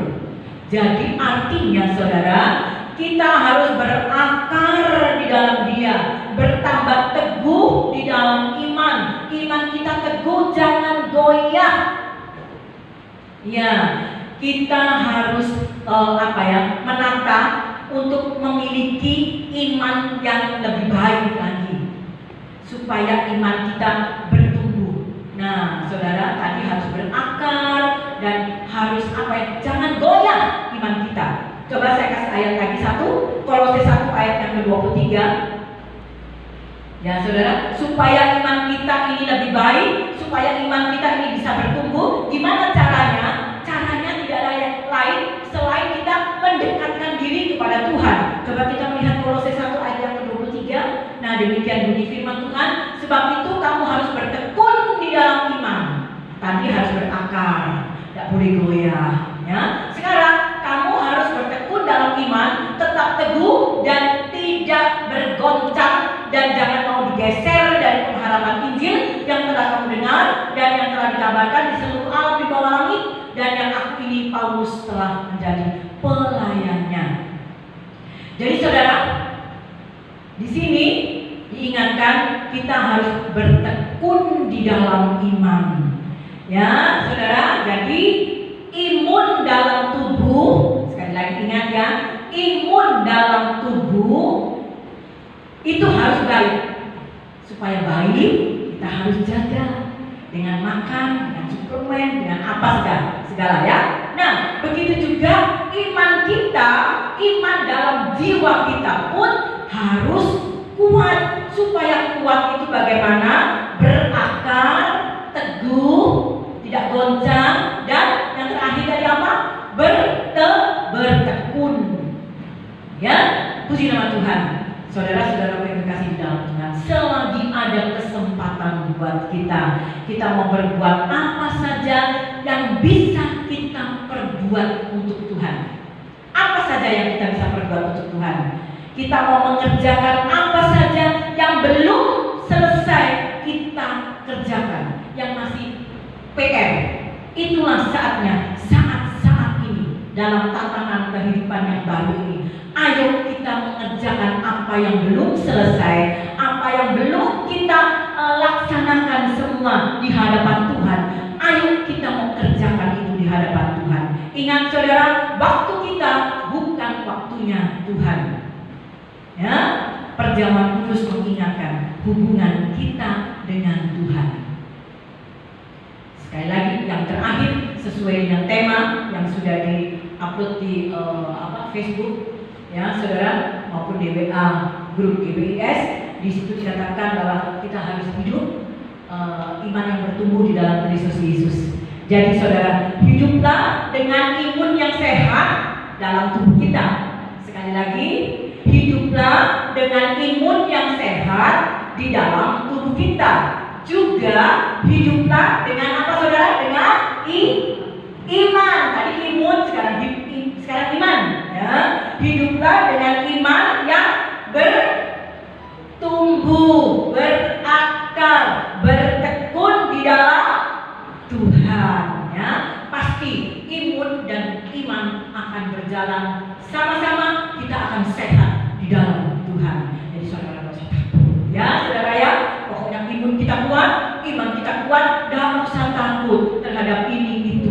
Jadi artinya saudara, kita harus berakar di dalam Dia, bertambah teguh di dalam iman. Iman kita teguh, jangan goyah. Ya, kita harus menata untuk memiliki iman yang lebih baik lagi, supaya iman kita bertumbuh. Nah, saudara tadi harus berakar dan harus jangan goyah iman kita. Coba saya kasih ayat lagi satu, Kolose 1 ayat yang ke-23. Ya saudara, supaya iman kita ini lebih baik, supaya iman kita ini bisa bertumbuh. Gimana caranya? Caranya tidak lain selain kita mendekatkan diri kepada Tuhan. Coba kita melihat Kolose 1 ayat yang ke-23. Nah demikian bunyi firman Tuhan. Sebab itu kamu harus bertekun di dalam iman. Tadi harus berakar, tidak boleh goyah ya. Sekarang kamu harus bertekun dalam iman, tetap teguh dan tidak bergoncang, dan jangan mau digeser dari pengharapan Injil yang telah kamu dengar dan yang telah dikabarkan di seluruh alam di bawah langit, dan yang aku ini Paulus telah menjadi pelayannya. Jadi saudara, di sini diingat mengingatkan kita harus bertekun di dalam iman. Ya, saudara, jadi imun dalam tubuh, sekali lagi ingat ya, imun dalam tubuh itu harus baik. Supaya baik, kita harus jaga dengan makan, dengan suplemen, dengan apa segala ya. Nah, begitu juga iman kita, iman dalam jiwa kita pun harus kuat. Supaya kuat itu bagaimana? Berakar, teguh, tidak goncang, dan yang terakhir dari apa? Bertekun. Ya, puji nama Tuhan. Saudara-saudara yang terkasih di dalam Tuhan, selagi ada kesempatan buat kita mau berbuat apa saja yang bisa kita perbuat untuk Tuhan. Apa saja yang kita bisa perbuat untuk Tuhan? Kita mau mengerjakan apa saja yang belum selesai kita kerjakan, yang masih PR. Itulah saatnya, saat-saat ini dalam tatanan kehidupan yang baru ini. Ayo kita mengerjakan apa yang belum selesai, apa yang belum kita laksanakan semua di hadapan Tuhan. Ayo kita mengerjakan itu di hadapan Tuhan. Ingat saudara, waktu kita bukan waktunya Tuhan. Ya, perjamuan kudus mengingatkan hubungan kita dengan Tuhan. Sekali lagi, yang terakhir sesuai dengan tema yang sudah di-upload di Facebook. Ya, saudara, maupun di WA grup GBIS, di situ dikatakan bahwa kita harus hidup iman yang bertumbuh di dalam Kristus Yesus. Jadi saudara, hiduplah dengan imun yang sehat dalam tubuh kita. Sekali lagi, hiduplah dengan imun yang sehat di dalam tubuh kita. Juga hiduplah dengan apa saudara? Dengan iman. Tadi imun, sekarang iman. Ya, hiduplah dengan iman yang bertumbuh, berakar, bertekun di dalam Tuhan. Ya, pasti imun dan iman akan berjalan sama-sama. Kita akan sehat di dalam Tuhan. Jadi saudara tidak usah takut. Ya, saudara ya, pokoknya imun kita kuat, iman kita kuat, dan usah takut terhadap ini itu.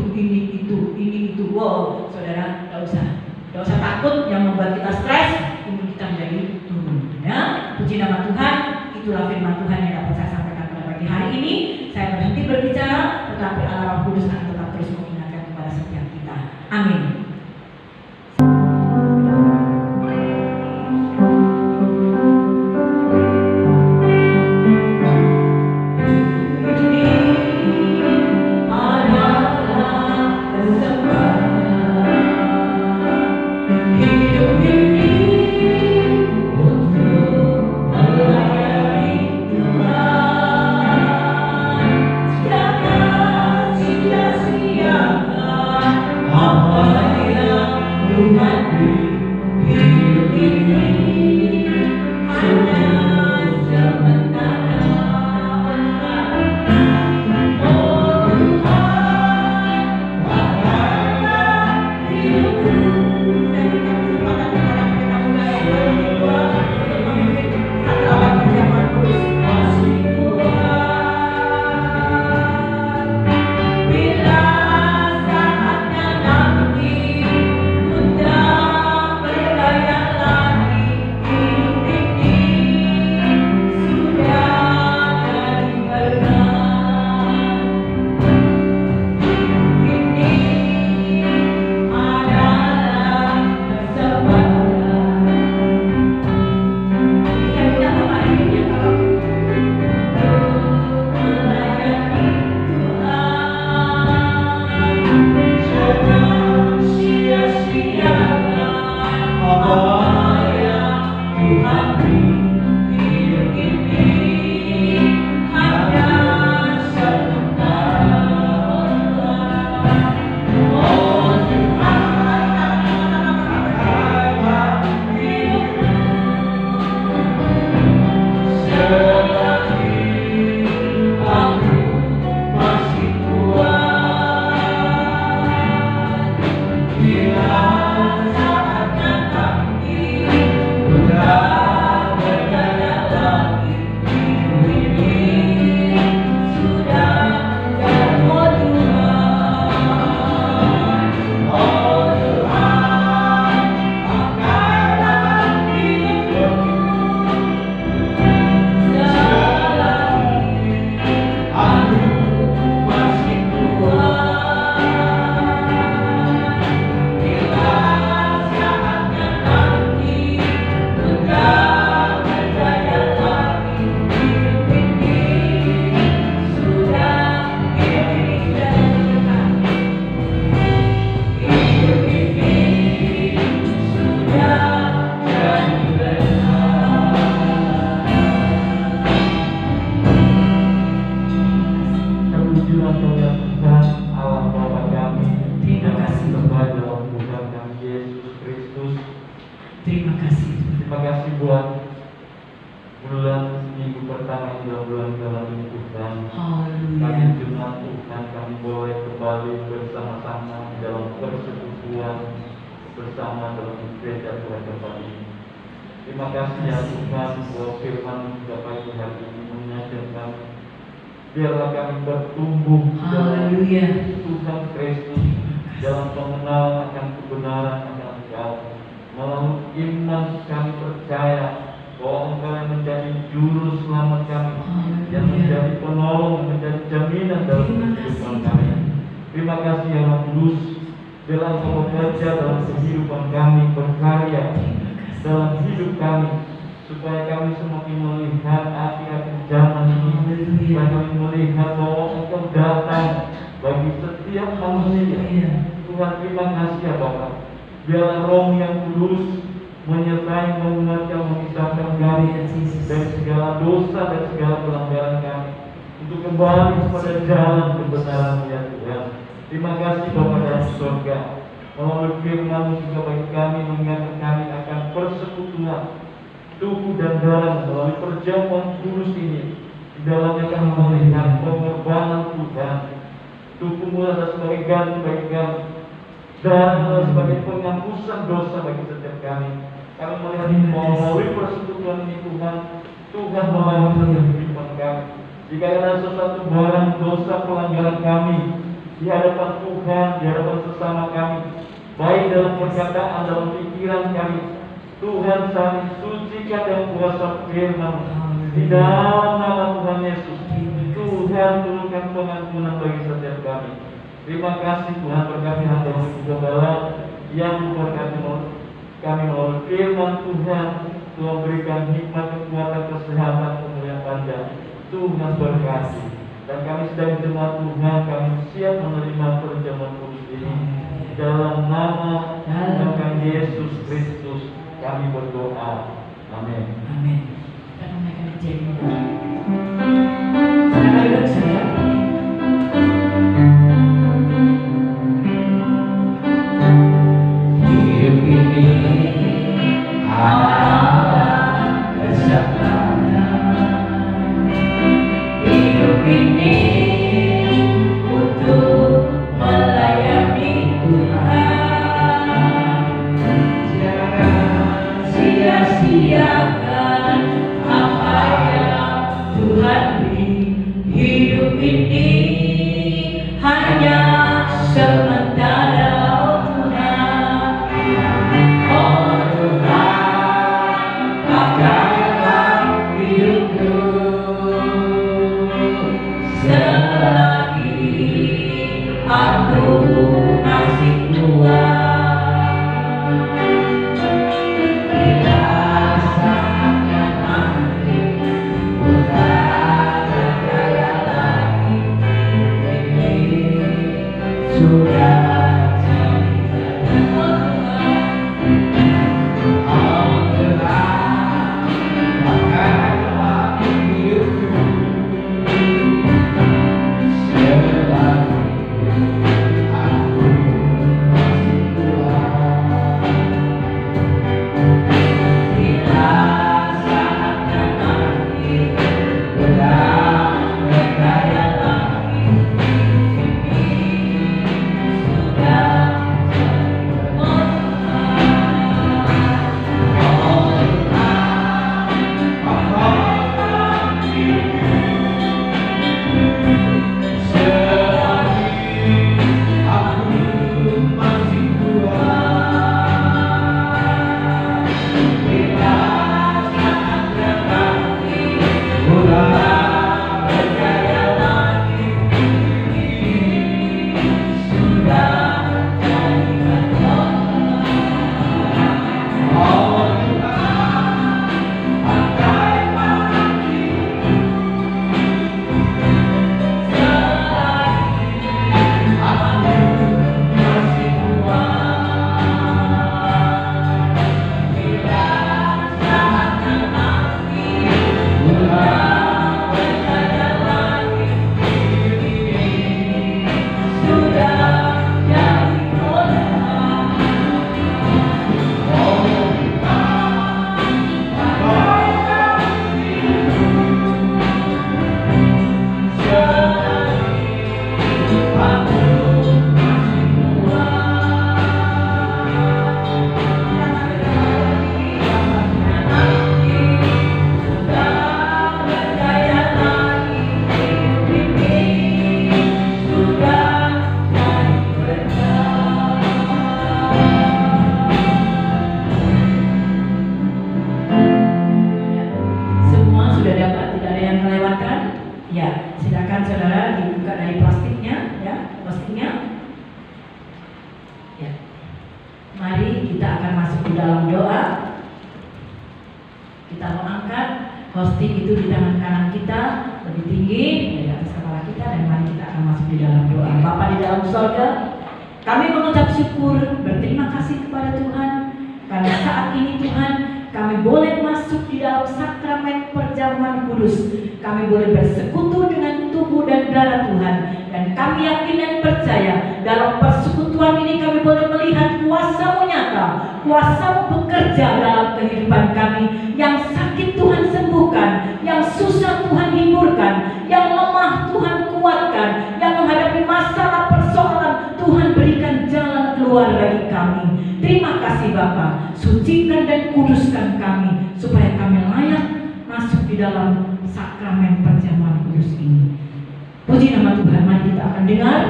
Wow, saudara, tidak usah takut yang membuat kita stres, imun kita menjadi turun. Ya, puji nama Tuhan. Itulah firman Tuhan yang dapat saya sampaikan pada pagi hari ini. Saya berhenti berbicara, tetapi Allah Roh Kudus akan tetap terus mengingatkan kepada setiap kita. Amin. Apa Tuhan yang Tuhan Allah Bapa kami. Terima kasih. Sembah dalam Tuhan kami Yesus Kristus. Terima kasih. Terima kasih buat bulan minggu pertama ini dalam bulan dalam ini Tuhan. Kami Haleluya. Tuhan Tuhan kami boleh kembali bersama-sama dalam persekutuan bersama dalam gereja Tuhan kembali. Terima kasih ya Tuhan bahwa firman juga pagi hari ini mengajar kami. Biarlah kami bertumbuh dalam Haleluya. Tuhan Kristus, dalam pengenalan akan kebenaran akan Engkau. Melalui iman kami percaya bahwa Engkau yang menjadi juru selamat kami, yang menjadi penolong, menjadi jaminan dalam kehidupan kami. Terima kasih ya Roh Kudus, biarlah Engkau bekerja dalam kehidupan kami, berkarya dalam hidup kami, supaya kami semakin melihat akhir-akhir zaman ini, supaya kami melihat bahwa Engkau datang bagi setiap manusia. Tuhan, terima kasih ya Bapak. Biarlah Roh yang kudus menyertai, menguatkan, memisahkan kami dari segala dosa dan segala pelanggaran kami, untuk kembali kepada jalan kebenaran ya Tuhan. Terima kasih Bapa dalam surga. Melalui firman juga bagi kami, mengingatkan kami akan persekutuan tubuh dan darah melalui perjamuan kudus ini. Di dalamnya kami melihat pengorbanan Tuhan. Tubuhmu adalah sebagai ganti bagi kami, dan sebagai penghapusan dosa bagi setiap kami. Kami melihat melalui persekutuan ini Tuhan, Tuhan melayani kehidupan kami. Jika ada sesuatu barang dosa pelanggaran kami di hadapan Tuhan, di hadapan sesama kami, baik dalam perkataan, dalam pikiran kami, Tuhan kami sucikan dalam kuasa firman di dalam nama Tuhan Yesus. Tuhan turunkan pengampunan bagi setiap kami. Terima kasih Tuhan, berkati hamba segala yang memberkati kami melalui firman Tuhan. Tuhan berikan hikmat, kekuatan, kesehatan, kemuliaan panjang. Tuhan berkati. Dan kami sedang menerima Tuhan, kami siap menerima perjamuan kudus ini. Dalam nama Tuhan Yesus Kristus kami berdoa. Amin. Amin. Kita menaikkan kejadian. Silakan duduk saya. Hidup ini adalah kesempatan. Hidup ini untuk melayani Tuhan. Jangan sia-siakan apa yang Ya, silakan saudara dibuka dari plastiknya, ya, plastiknya. Ya. Mari kita akan masuk di dalam doa. Kita mengangkat hosting itu di tangan kanan kita lebih tinggi dari atas kepala kita, dan mari kita akan masuk di dalam doa. Bapa di dalam sorga, kami mengucap syukur, berterima kasih kepada Tuhan karena saat ini Tuhan kami boleh masuk di dalam sakramen perjamuan kudus. Kami boleh bersekutu dengan tubuh dan darah Tuhan, dan kami yakin dan percaya dalam persekutuan ini kami boleh melihat kuasa-Mu nyata, kuasa-Mu bekerja dalam kehidupan kami. Yang sakit Tuhan sembuhkan, yang susah Tuhan hiburkan, yang lemah Tuhan kuatkan, yang menghadapi masalah persoalan Tuhan berikan jalan keluar bagi kami. Terima kasih Bapa, sucikan dan kuduskan kami supaya kami layak masuk di dalam sakramen perjamuan kudus ini. Puji nama Tuhan. Mari kita akan dengar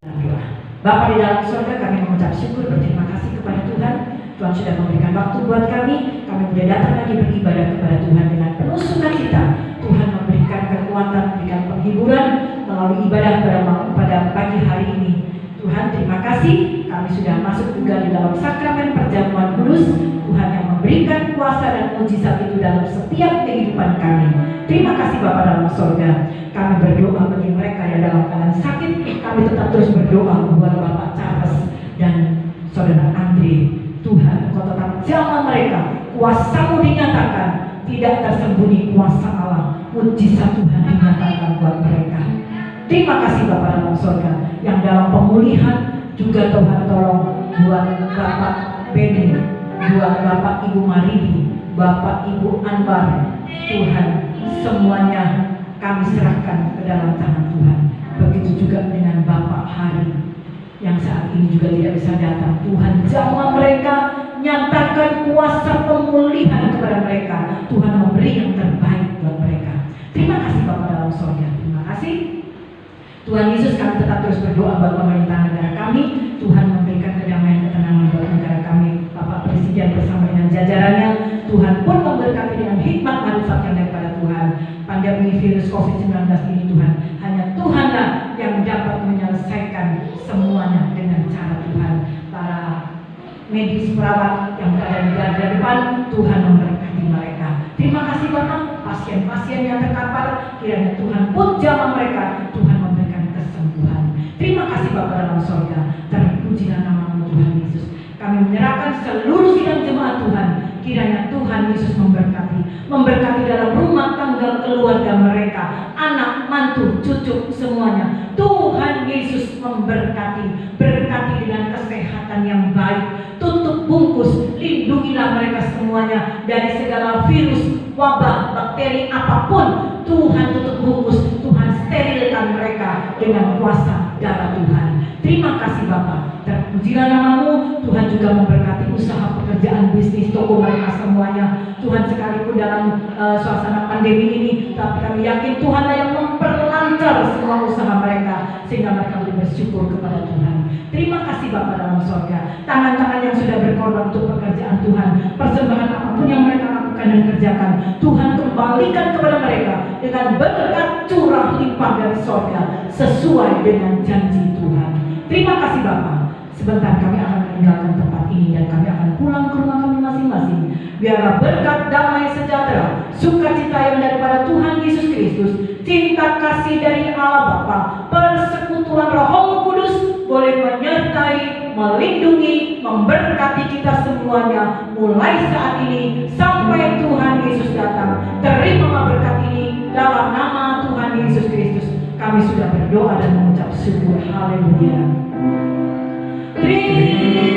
doa. Bapa di dalam surga, kami mengucap syukur, berterima kasih kepada Tuhan. Tuhan sudah memberikan waktu buat kami. Kami boleh datang lagi beribadah kepada Tuhan dengan penuh sukacita. Tuhan memberikan kekuatan, memberikan penghiburan melalui ibadah pada pagi hari ini. Tuhan, terima kasih. Kami sudah masuk juga di dalam sakramen perjamuan kudus. Tuhan yang memberikan kuasa dan mujizat itu dalam setiap kehidupan kami. Terima kasih Bapa dalam sorga. Kami berdoa bagi mereka yang dalam keadaan sakit. Kami tetap terus berdoa buat Bapak Charles dan Saudara Andre. Tuhan, Engkau tetap jamah mereka. Kuasa-Mu dinyatakan, tidak tersembunyi kuasa Allah. Mujizat Tuhan dinyatakan buat mereka. Terima kasih Bapak dalam sorga, yang dalam pemulihan juga Tuhan tolong buat Bapak Beni, buat Bapak Ibu Maridi, Bapak Ibu Anwar. Tuhan, semuanya kami serahkan ke dalam tangan Tuhan. Begitu juga dengan Bapak Hari yang saat ini juga tidak bisa datang. Tuhan, jamah mereka, nyatakan kuasa pemulihan kepada mereka. Tuhan memberi yang terbaik buat mereka. Terima kasih Bapak dalam sorga. Terima kasih Tuhan Yesus. Kami tetap terus berdoa buat pemerintah negara kami. Tuhan memberikan kedamaian, ketenangan buat negara kami. Bapak Presiden bersama dengan jajarannya, Tuhan pun memberkati dengan hikmat manfaat yang daripada Tuhan. Pandemi virus COVID-19 ini Tuhan, hanya Tuhanlah yang dapat menyelesaikan semuanya dengan cara Tuhan. Para medis perawat yang berada di garda depan, Tuhan memberkati mereka. Terima kasih Bapak. Pasien-pasien yang terkapar, kiranya Tuhan pun jamah mereka. Tuhan memberikan kesembuhan. Terima kasih Bapak dalam sorga. Terpujilah nama-Mu Tuhan Yesus. Kami menyerahkan seluruh sidang jemaat Tuhan. Kiranya Tuhan Yesus memberkati dalam rumah tangga keluarga mereka, anak, mantu, cucu, semuanya. Tuhan Yesus memberkati, berkati dengan kesehatan yang baik. Tutup bungkus, lindungilah mereka semuanya dari segala virus, wabah, bakteri apapun. Tuhan tutup bungkus, Tuhan sterilkan mereka dengan kuasa darah Tuhan. Terima kasih Bapak. Terpujilah nama-Mu. Tuhan juga memberkati usaha, pekerjaan, bisnis, toko mereka semuanya. Tuhan, sekalipun dalam suasana pandemi ini, tapi kami yakin Tuhan yang memperlancar semua usaha mereka, sehingga mereka boleh bersyukur kepada Tuhan. Terima kasih Bapak dalam sorga. Tangan-tangan yang sudah berkorban untuk pekerjaan Tuhan, persembahan apapun yang mereka lakukan dan kerjakan, Tuhan kembalikan kepada mereka dengan berkat curah limpah dari sorga, sesuai dengan janji Tuhan. Terima kasih Bapak. Sebentar kami akan meninggalkan tempat ini dan kami akan pulang ke rumah kami masing-masing. Biarlah berkat damai sejahtera, sukacita yang daripada Tuhan Yesus Kristus, cinta kasih dari Allah Bapa, persekutuan Roh Kudus boleh menyertai, melindungi, memberkati kita semuanya mulai saat ini sampai Tuhan Yesus datang. Terimalah berkat ini dalam nama Tuhan Yesus Kristus. Kami sudah berdoa dan mengucap syukur. Haleluya. Terima